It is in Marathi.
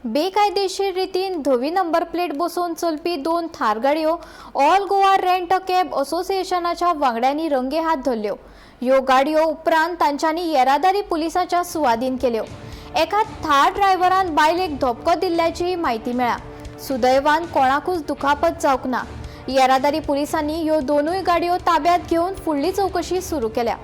बेकायदेशीर रितीन धवी नंबर प्लेट बसोवन चलपी 2 थार गाडयो all Goa rent a cab असोसिएशनाच्या वांगड्यांनी रंगे हात धरल्यो। ह्यो गाडयो उपरांत तांच्यांनी येरादारी पुलिसाच्या सुवाधीन केल्यो। एका थार ड्रायव्हरान बायलेक धपको दिल्ल्याची म्हायती मेळ्ळा। सुदैवान कोणाकूच दुखापत जावंक ना। येरादारी पुलिसांनी ह्यो दोनूय गाडयो ताब्यात घेवन फुडली चौकशी सुरू केल्या।